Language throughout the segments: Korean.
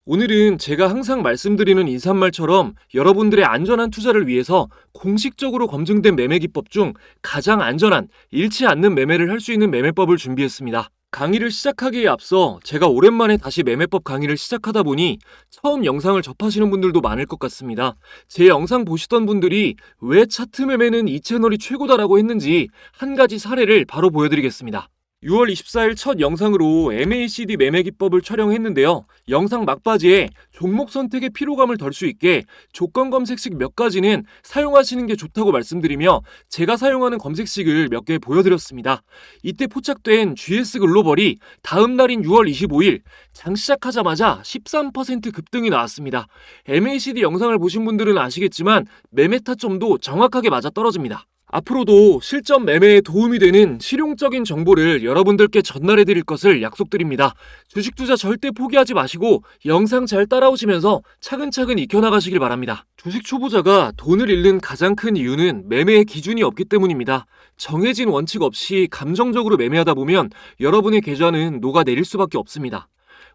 오늘은 제가 항상 말씀드리는 인사말처럼 여러분들의 안전한 투자를 위해서 공식적으로 검증된 매매 기법 중 가장 안전한 잃지 않는 매매를 할 수 있는 매매법을 준비했습니다. 강의를 시작하기에 앞서 제가 오랜만에 다시 매매법 강의를 시작하다 보니 처음 영상을 접하시는 분들도 많을 것 같습니다. 제 영상 보시던 분들이 왜 차트 매매는 이 채널이 최고다라고 했는지 한 가지 사례를 바로 보여드리겠습니다. 6월 24일 첫 영상으로 MACD 매매 기법을 촬영했는데요. 영상 막바지에 종목 선택에 피로감을 덜 수 있게 조건 검색식 몇 가지는 사용하시는 게 좋다고 말씀드리며 제가 사용하는 검색식을 몇 개 보여드렸습니다. 이때 포착된 GS 글로벌이 다음 날인 6월 25일 장 시작하자마자 13% 급등이 나왔습니다. MACD 영상을 보신 분들은 아시겠지만 매매 타점도 정확하게 맞아떨어집니다. 앞으로도 실전 매매에 도움이 되는 실용적인 정보를 여러분들께 전달해 드릴 것을 약속드립니다. 주식 투자 절대 포기하지 마시고 영상 잘 따라오시면서 차근차근 익혀나가시길 바랍니다. 주식 초보자가 돈을 잃는 가장 큰 이유는 매매의 기준이 없기 때문입니다. 정해진 원칙 없이 감정적으로 매매하다 보면 여러분의 계좌는 녹아내릴 수밖에 없습니다.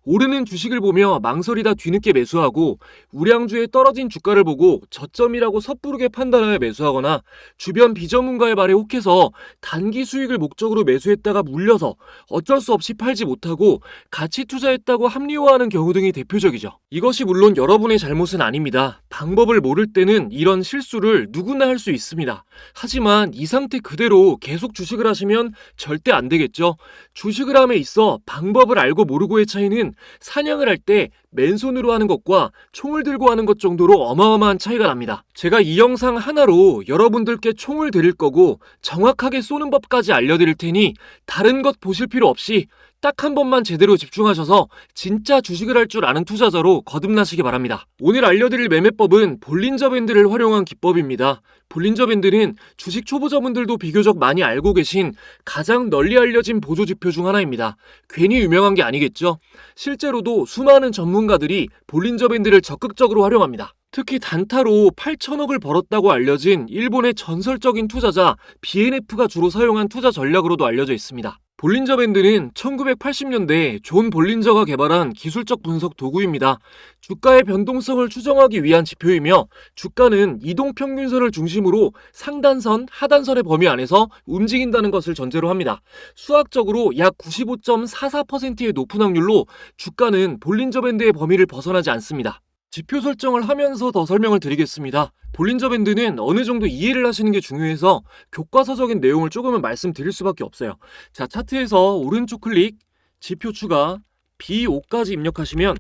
오르는 주식을 보며 망설이다 뒤늦게 매수하고 우량주에 떨어진 주가를 보고 저점이라고 섣부르게 판단하여 매수하거나 주변 비전문가의 말에 혹해서 단기 수익을 목적으로 매수했다가 물려서 어쩔 수 없이 팔지 못하고 가치 투자했다고 합리화하는 경우 등이 대표적이죠. 이것이 물론 여러분의 잘못은 아닙니다. 방법을 모를 때는 이런 실수를 누구나 할 수 있습니다. 하지만 이 상태 그대로 계속 주식을 하시면 절대 안 되겠죠. 주식을 함에 있어 방법을 알고 모르고의 차이는 사냥을 할 때 맨손으로 하는 것과 총을 들고 하는 것 정도로 어마어마한 차이가 납니다. 제가 이 영상 하나로 여러분들께 총을 드릴 거고 정확하게 쏘는 법까지 알려드릴 테니 다른 것 보실 필요 없이 딱 한 번만 제대로 집중하셔서 진짜 주식을 할 줄 아는 투자자로 거듭나시기 바랍니다. 오늘 알려드릴 매매법은 볼린저 밴드를 활용한 기법입니다. 볼린저 밴드는 주식 초보자분들도 비교적 많이 알고 계신 가장 널리 알려진 보조지표 중 하나입니다. 괜히 유명한 게 아니겠죠? 실제로도 수많은 전문가들이 볼린저 밴드를 적극적으로 활용합니다. 특히 단타로 8천억을 벌었다고 알려진 일본의 전설적인 투자자 BNF가 주로 사용한 투자 전략으로도 알려져 있습니다. 볼린저 밴드는 1980년대 존 볼린저가 개발한 기술적 분석 도구입니다. 주가의 변동성을 추정하기 위한 지표이며 주가는 이동평균선을 중심으로 상단선, 하단선의 범위 안에서 움직인다는 것을 전제로 합니다. 수학적으로 약 95.44%의 높은 확률로 주가는 볼린저 밴드의 범위를 벗어나지 않습니다. 지표 설정을 하면서 더 설명을 드리겠습니다. 볼린저 밴드는 어느 정도 이해를 하시는 게 중요해서 교과서적인 내용을 조금은 말씀드릴 수밖에 없어요. 자, 차트에서 오른쪽 클릭, 지표 추가, B5까지 입력하시면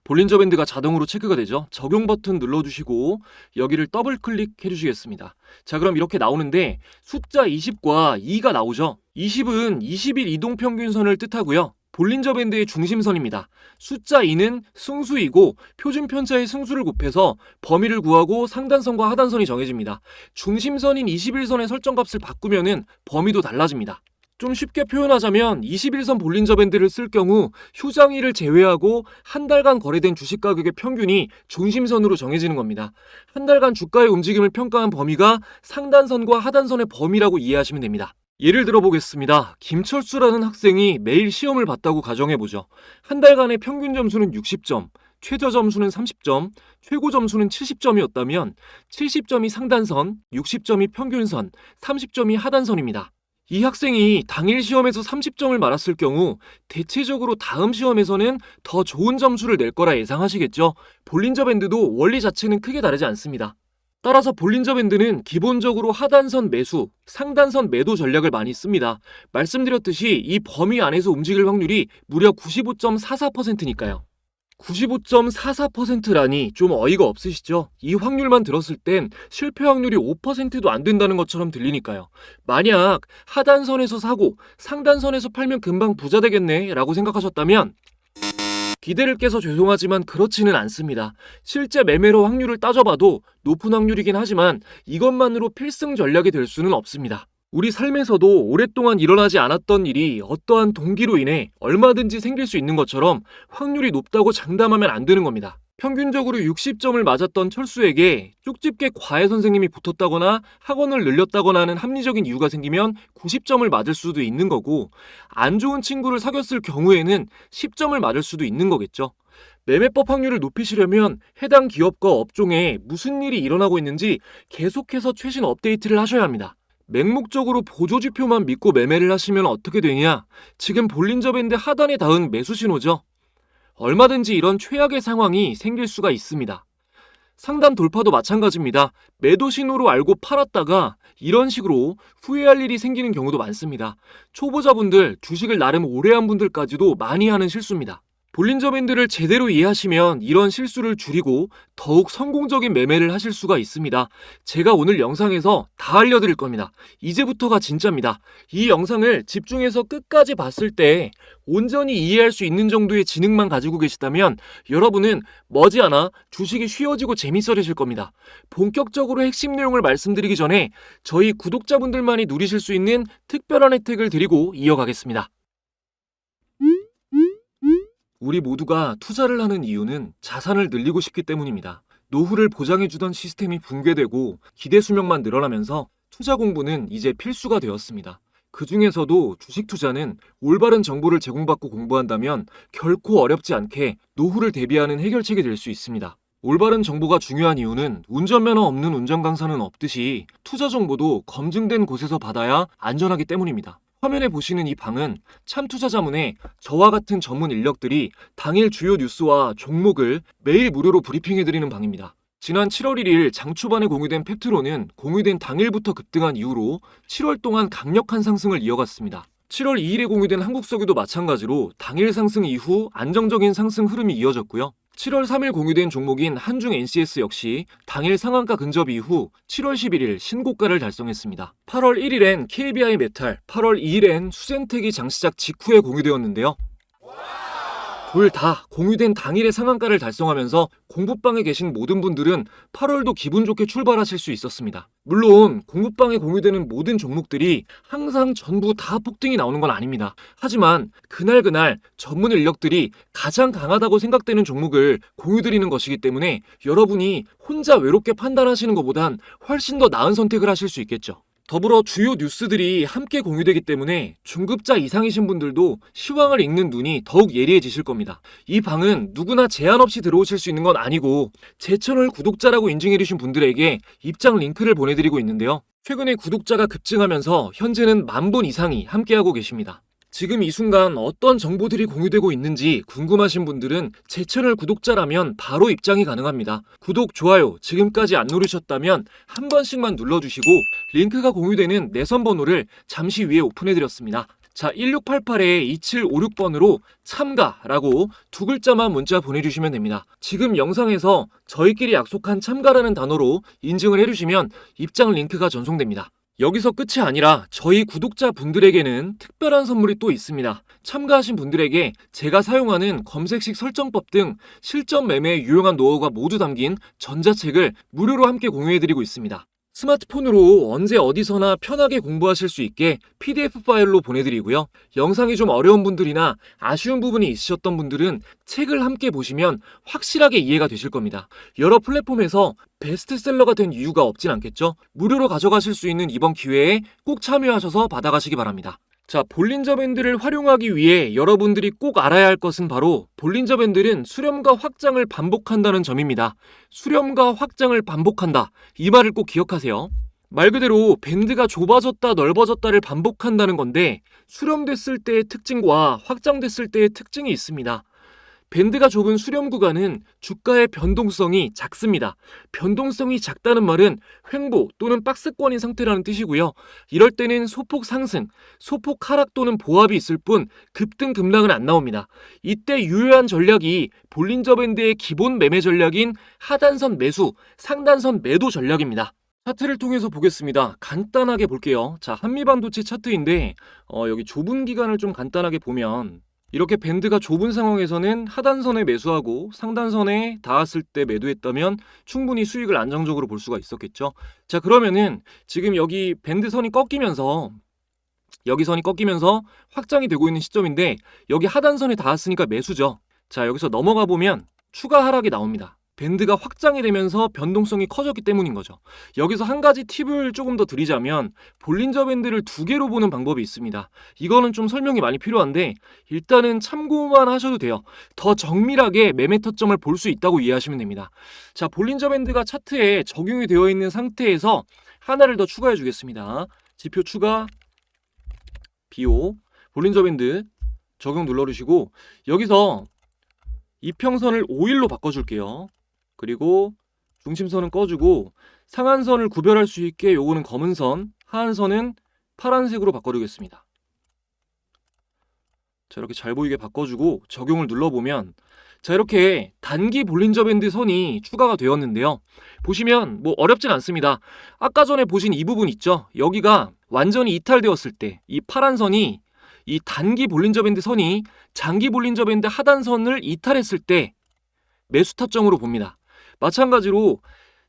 볼린저 밴드가 자동으로 체크가 되죠. 적용 버튼 눌러주시고 여기를 더블 클릭해 주시겠습니다. 자, 그럼 이렇게 나오는데 숫자 20과 2가 나오죠. 20은 20일 이동평균선을 뜻하고요. 볼린저 밴드의 중심선입니다. 숫자 2는 승수이고 표준 편차의 승수를 곱해서 범위를 구하고 상단선과 하단선이 정해집니다. 중심선인 21선의 설정값을 바꾸면은 범위도 달라집니다. 좀 쉽게 표현하자면 21선 볼린저 밴드를 쓸 경우 휴장일을 제외하고 한 달간 거래된 주식 가격의 평균이 중심선으로 정해지는 겁니다. 한 달간 주가의 움직임을 평가한 범위가 상단선과 하단선의 범위라고 이해하시면 됩니다. 예를 들어보겠습니다. 김철수라는 학생이 매일 시험을 봤다고 가정해보죠. 한 달간의 평균 점수는 60점, 최저 점수는 30점, 최고 점수는 70점이었다면 70점이 상단선, 60점이 평균선, 30점이 하단선입니다. 이 학생이 당일 시험에서 30점을 맞았을 경우 대체적으로 다음 시험에서는 더 좋은 점수를 낼 거라 예상하시겠죠? 볼린저 밴드도 원리 자체는 크게 다르지 않습니다. 따라서 볼린저 밴드는 기본적으로 하단선 매수, 상단선 매도 전략을 많이 씁니다. 말씀드렸듯이 이 범위 안에서 움직일 확률이 무려 95.44%니까요. 95.44%라니 좀 어이가 없으시죠? 이 확률만 들었을 땐 실패 확률이 5%도 안 된다는 것처럼 들리니까요. 만약 하단선에서 사고 상단선에서 팔면 금방 부자 되겠네 라고 생각하셨다면 기대를 깨서 죄송하지만 그렇지는 않습니다. 실제 매매로 확률을 따져봐도 높은 확률이긴 하지만 이것만으로 필승 전략이 될 수는 없습니다. 우리 삶에서도 오랫동안 일어나지 않았던 일이 어떠한 동기로 인해 얼마든지 생길 수 있는 것처럼 확률이 높다고 장담하면 안 되는 겁니다. 평균적으로 60점을 맞았던 철수에게 쪽집게 과외 선생님이 붙었다거나 학원을 늘렸다거나 하는 합리적인 이유가 생기면 90점을 맞을 수도 있는 거고, 안 좋은 친구를 사귀었을 경우에는 10점을 맞을 수도 있는 거겠죠. 매매법 확률을 높이시려면 해당 기업과 업종에 무슨 일이 일어나고 있는지 계속해서 최신 업데이트를 하셔야 합니다. 맹목적으로 보조지표만 믿고 매매를 하시면 어떻게 되냐? 지금 볼린저 밴드 하단에 닿은 매수 신호죠. 얼마든지 이런 최악의 상황이 생길 수가 있습니다. 상단 돌파도 마찬가지입니다. 매도 신호로 알고 팔았다가 이런 식으로 후회할 일이 생기는 경우도 많습니다. 초보자분들, 주식을 나름 오래 한 분들까지도 많이 하는 실수입니다. 볼린저 밴드를 제대로 이해하시면 이런 실수를 줄이고 더욱 성공적인 매매를 하실 수가 있습니다. 제가 오늘 영상에서 다 알려드릴 겁니다. 이제부터가 진짜입니다. 이 영상을 집중해서 끝까지 봤을 때 온전히 이해할 수 있는 정도의 지능만 가지고 계시다면 여러분은 머지않아 주식이 쉬워지고 재밌어지실 겁니다. 본격적으로 핵심 내용을 말씀드리기 전에 저희 구독자분들만이 누리실 수 있는 특별한 혜택을 드리고 이어가겠습니다. 우리 모두가 투자를 하는 이유는 자산을 늘리고 싶기 때문입니다. 노후를 보장해주던 시스템이 붕괴되고 기대 수명만 늘어나면서 투자 공부는 이제 필수가 되었습니다. 그 중에서도 주식 투자는 올바른 정보를 제공받고 공부한다면 결코 어렵지 않게 노후를 대비하는 해결책이 될 수 있습니다. 올바른 정보가 중요한 이유는 운전면허 없는 운전 강사는 없듯이 투자 정보도 검증된 곳에서 받아야 안전하기 때문입니다. 화면에 보시는 이 방은 참투자자문에 저와 같은 전문 인력들이 당일 주요 뉴스와 종목을 매일 무료로 브리핑해드리는 방입니다. 지난 7월 1일 장 초반에 공유된 펩트론은 공유된 당일부터 급등한 이후로 7월 동안 강력한 상승을 이어갔습니다. 7월 2일에 공유된 한국석유도 마찬가지로 당일 상승 이후 안정적인 상승 흐름이 이어졌고요. 7월 3일 공유된 종목인 한중 NCS 역시 당일 상한가 근접 이후 7월 11일 신고가를 달성했습니다. 8월 1일엔 KBI 메탈, 8월 2일엔 수젠텍이 장시작 직후에 공유되었는데요. 둘 다 공유된 당일의 상한가를 달성하면서 공부방에 계신 모든 분들은 8월도 기분 좋게 출발하실 수 있었습니다. 물론 공부방에 공유되는 모든 종목들이 항상 전부 다 폭등이 나오는 건 아닙니다. 하지만 그날 전문 인력들이 가장 강하다고 생각되는 종목을 공유드리는 것이기 때문에 여러분이 혼자 외롭게 판단하시는 것보단 훨씬 더 나은 선택을 하실 수 있겠죠. 더불어 주요 뉴스들이 함께 공유되기 때문에 중급자 이상이신 분들도 시황을 읽는 눈이 더욱 예리해지실 겁니다. 이 방은 누구나 제한 없이 들어오실 수 있는 건 아니고 제 채널 구독자라고 인증해주신 분들에게 입장 링크를 보내드리고 있는데요. 최근에 구독자가 급증하면서 현재는 10,000분 이상이 함께하고 계십니다. 지금 이 순간 어떤 정보들이 공유되고 있는지 궁금하신 분들은 제 채널 구독자라면 바로 입장이 가능합니다. 구독, 좋아요 지금까지 안 누르셨다면 한 번씩만 눌러주시고 링크가 공유되는 내선 번호를 잠시 위에 오픈해드렸습니다. 자, 1688-2756번으로 참가라고 두 글자만 문자 보내주시면 됩니다. 지금 영상에서 저희끼리 약속한 참가라는 단어로 인증을 해주시면 입장 링크가 전송됩니다. 여기서 끝이 아니라 저희 구독자분들에게는 특별한 선물이 또 있습니다. 참가하신 분들에게 제가 사용하는 검색식 설정법 등 실전 매매에 유용한 노하우가 모두 담긴 전자책을 무료로 함께 공유해드리고 있습니다. 스마트폰으로 언제 어디서나 편하게 공부하실 수 있게 PDF 파일로 보내드리고요. 영상이 좀 어려운 분들이나 아쉬운 부분이 있으셨던 분들은 책을 함께 보시면 확실하게 이해가 되실 겁니다. 여러 플랫폼에서 베스트셀러가 된 이유가 없진 않겠죠? 무료로 가져가실 수 있는 이번 기회에 꼭 참여하셔서 받아가시기 바랍니다. 자, 볼린저 밴드를 활용하기 위해 여러분들이 꼭 알아야 할 것은 바로 볼린저 밴드는 수렴과 확장을 반복한다는 점입니다. 수렴과 확장을 반복한다. 이 말을 꼭 기억하세요. 말 그대로 밴드가 좁아졌다 넓어졌다를 반복한다는 건데 수렴됐을 때의 특징과 확장됐을 때의 특징이 있습니다. 밴드가 좁은 수렴 구간은 주가의 변동성이 작습니다. 변동성이 작다는 말은 횡보 또는 박스권인 상태라는 뜻이고요. 이럴 때는 소폭 상승, 소폭 하락 또는 보합이 있을 뿐 급등 급락은 안 나옵니다. 이때 유효한 전략이 볼린저 밴드의 기본 매매 전략인 하단선 매수, 상단선 매도 전략입니다. 차트를 통해서 보겠습니다. 간단하게 볼게요. 자, 한미반도체 차트인데 여기 좁은 기간을 좀 간단하게 보면 이렇게 밴드가 좁은 상황에서는 하단선에 매수하고 상단선에 닿았을 때 매도했다면 충분히 수익을 안정적으로 볼 수가 있었겠죠. 자, 그러면은 지금 여기 밴드선이 꺾이면서 여기 선이 꺾이면서 확장이 되고 있는 시점인데 여기 하단선에 닿았으니까 매수죠. 자, 여기서 넘어가 보면 추가 하락이 나옵니다. 밴드가 확장이 되면서 변동성이 커졌기 때문인 거죠. 여기서 한 가지 팁을 조금 더 드리자면 볼린저 밴드를 두 개로 보는 방법이 있습니다. 이거는 좀 설명이 많이 필요한데 일단은 참고만 하셔도 돼요. 더 정밀하게 매매 타점을 볼 수 있다고 이해하시면 됩니다. 자, 볼린저 밴드가 차트에 적용이 되어 있는 상태에서 하나를 더 추가해 주겠습니다. 지표 추가, BO, 볼린저 밴드 적용 눌러주시고 여기서 이평선을 5일로 바꿔줄게요. 그리고 중심선은 꺼주고 상한선을 구별할 수 있게 요거는 검은 선, 하한선은 파란색으로 바꿔주겠습니다. 자, 이렇게 잘 보이게 바꿔주고 적용을 눌러보면 자, 이렇게 단기 볼린저 밴드 선이 추가가 되었는데요. 보시면 뭐 어렵진 않습니다. 아까 전에 보신 이 부분 있죠? 여기가 완전히 이탈되었을 때 이 파란 선이 이 단기 볼린저 밴드 선이 장기 볼린저 밴드 하단선을 이탈했을 때 매수 타점으로 봅니다. 마찬가지로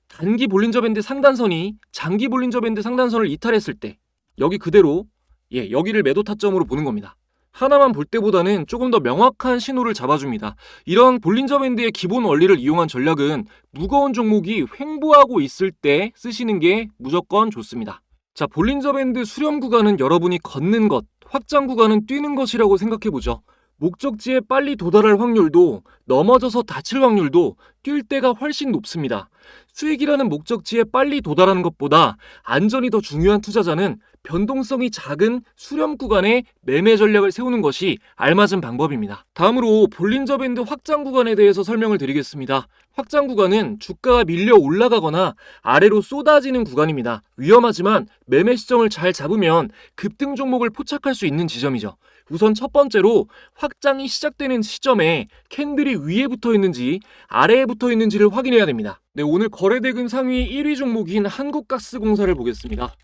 단기 볼린저 밴드 상단선이 장기 볼린저 밴드 상단선을 이탈했을 때 여기 그대로 여기를 매도 타점으로 보는 겁니다. 하나만 볼 때보다는 조금 더 명확한 신호를 잡아줍니다. 이런 볼린저 밴드의 기본 원리를 이용한 전략은 무거운 종목이 횡보하고 있을 때 쓰시는 게 무조건 좋습니다. 자, 볼린저 밴드 수렴 구간은 여러분이 걷는 것, 확장 구간은 뛰는 것이라고 생각해보죠. 목적지에 빨리 도달할 확률도 넘어져서 다칠 확률도 뛸 때가 훨씬 높습니다. 수익이라는 목적지에 빨리 도달하는 것보다 안전이 더 중요한 투자자는 변동성이 작은 수렴 구간에 매매 전략을 세우는 것이 알맞은 방법입니다. 다음으로 볼린저 밴드 확장 구간에 대해서 설명을 드리겠습니다. 확장 구간은 주가가 밀려 올라가거나 아래로 쏟아지는 구간입니다. 위험하지만 매매 시점을 잘 잡으면 급등 종목을 포착할 수 있는 지점이죠. 우선 첫 번째로 확장이 시작되는 시점에 캔들이 위에 붙어 있는지 아래에 붙어 있는지를 확인해야 됩니다. 네, 오늘 거래대금 상위 1위 종목인 한국가스공사를 보겠습니다.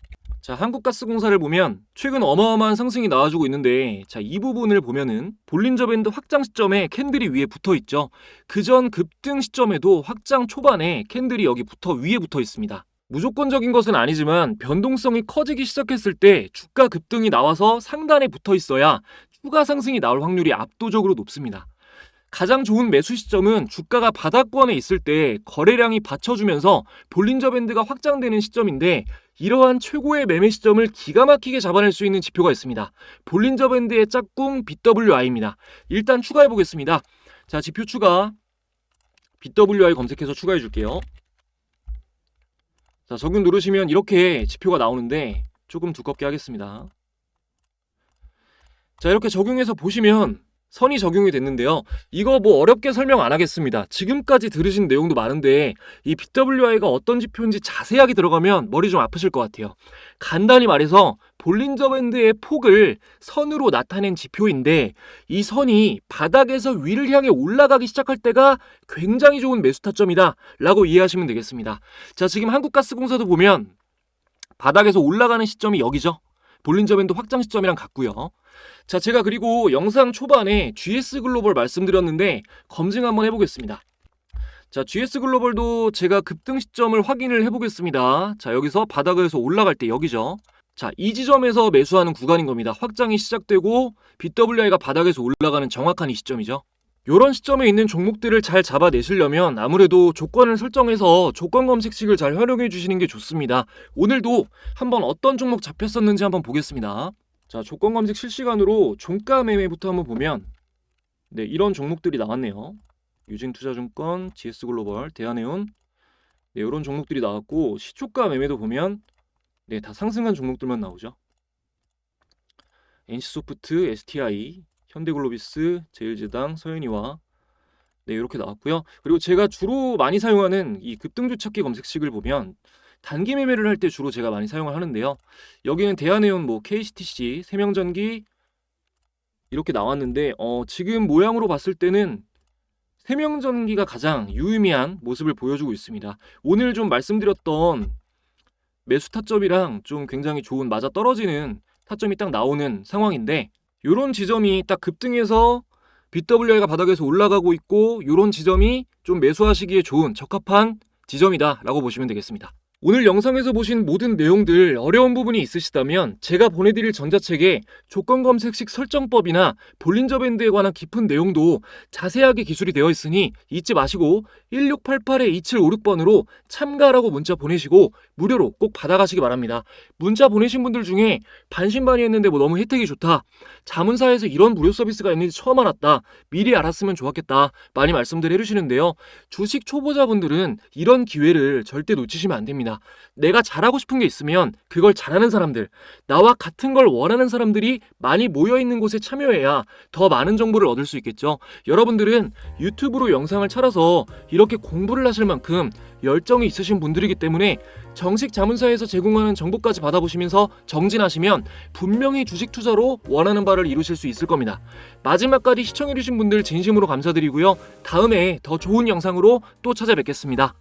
자, 한국가스공사를 보면 최근 어마어마한 상승이 나와주고 있는데 자, 이 부분을 보면은 볼린저 밴드 확장 시점에 캔들이 위에 붙어 있죠. 그전 급등 시점에도 확장 초반에 캔들이 여기 위에 붙어 있습니다. 무조건적인 것은 아니지만 변동성이 커지기 시작했을 때 주가 급등이 나와서 상단에 붙어 있어야 추가 상승이 나올 확률이 압도적으로 높습니다. 가장 좋은 매수 시점은 주가가 바닥권에 있을 때 거래량이 받쳐주면서 볼린저 밴드가 확장되는 시점인데 이러한 최고의 매매 시점을 기가 막히게 잡아낼 수 있는 지표가 있습니다. 볼린저 밴드의 짝꿍 BWI입니다. 일단 추가해 보겠습니다. 자, 지표 추가, BWI 검색해서 추가해 줄게요. 자, 적용 누르시면 이렇게 지표가 나오는데 조금 두껍게 하겠습니다. 자, 이렇게 적용해서 보시면 선이 적용이 됐는데요. 이거 뭐 어렵게 설명 안 하겠습니다. 지금까지 들으신 내용도 많은데 이 BWI가 어떤 지표인지 자세하게 들어가면 머리 좀 아프실 것 같아요. 간단히 말해서 볼린저 밴드의 폭을 선으로 나타낸 지표인데 이 선이 바닥에서 위를 향해 올라가기 시작할 때가 굉장히 좋은 매수 타점이다 라고 이해하시면 되겠습니다. 자, 지금 한국가스공사도 보면 바닥에서 올라가는 시점이 여기죠. 볼린저 밴드 확장 시점이랑 같고요. 자, 제가 그리고 영상 초반에 GS글로벌 말씀드렸는데 검증 한번 해보겠습니다. 자, GS글로벌도 제가 급등 시점을 확인을 해보겠습니다. 자, 여기서 바닥에서 올라갈 때 여기죠. 자, 이 지점에서 매수하는 구간인 겁니다. 확장이 시작되고 BWI가 바닥에서 올라가는 정확한 이 시점이죠. 이런 시점에 있는 종목들을 잘 잡아내시려면 아무래도 조건을 설정해서 조건 검색식을 잘 활용해 주시는 게 좋습니다. 오늘도 한번 어떤 종목 잡혔었는지 한번 보겠습니다. 자, 조건 검색 실시간으로 종가 매매부터 한번 보면 네, 이런 종목들이 나왔네요. 유진투자증권, GS글로벌, 대한해운 네, 이런 종목들이 나왔고 시초가 매매도 보면 네, 다 상승한 종목들만 나오죠. NC소프트, STI, 현대글로비스, 제일제당, 서현이와 네, 이렇게 나왔고요. 그리고 제가 주로 많이 사용하는 이 급등주 찾기 검색식을 보면 단기 매매를 할 때 주로 제가 많이 사용을 하는데요. 여기는 대한해운, 뭐 KCTC, 세명전기 이렇게 나왔는데 지금 모양으로 봤을 때는 세명전기가 가장 유의미한 모습을 보여주고 있습니다. 오늘 좀 말씀드렸던 매수 타점이랑 좀 굉장히 좋은 맞아떨어지는 타점이 딱 나오는 상황인데 이런 지점이 딱 급등해서 BWI가 바닥에서 올라가고 있고 이런 지점이 좀 매수하시기에 좋은 적합한 지점이다 라고 보시면 되겠습니다. 오늘 영상에서 보신 모든 내용들 어려운 부분이 있으시다면 제가 보내드릴 전자책에 조건 검색식 설정법이나 볼린저 밴드에 관한 깊은 내용도 자세하게 기술이 되어 있으니 잊지 마시고 1688-2756번으로 참가라고 문자 보내시고 무료로 꼭 받아가시기 바랍니다. 문자 보내신 분들 중에 반신반의했는데 뭐 너무 혜택이 좋다, 자문사에서 이런 무료 서비스가 있는지 처음 알았다, 미리 알았으면 좋았겠다 많이 말씀들 해주시는데요. 주식 초보자분들은 이런 기회를 절대 놓치시면 안 됩니다. 내가 잘하고 싶은 게 있으면 그걸 잘하는 사람들, 나와 같은 걸 원하는 사람들이 많이 모여있는 곳에 참여해야 더 많은 정보를 얻을 수 있겠죠. 여러분들은 유튜브로 영상을 찾아서 이렇게 공부를 하실 만큼 열정이 있으신 분들이기 때문에 정식 자문사에서 제공하는 정보까지 받아보시면서 정진하시면 분명히 주식 투자로 원하는 바를 이루실 수 있을 겁니다. 마지막까지 시청해주신 분들 진심으로 감사드리고요. 다음에 더 좋은 영상으로 또 찾아뵙겠습니다.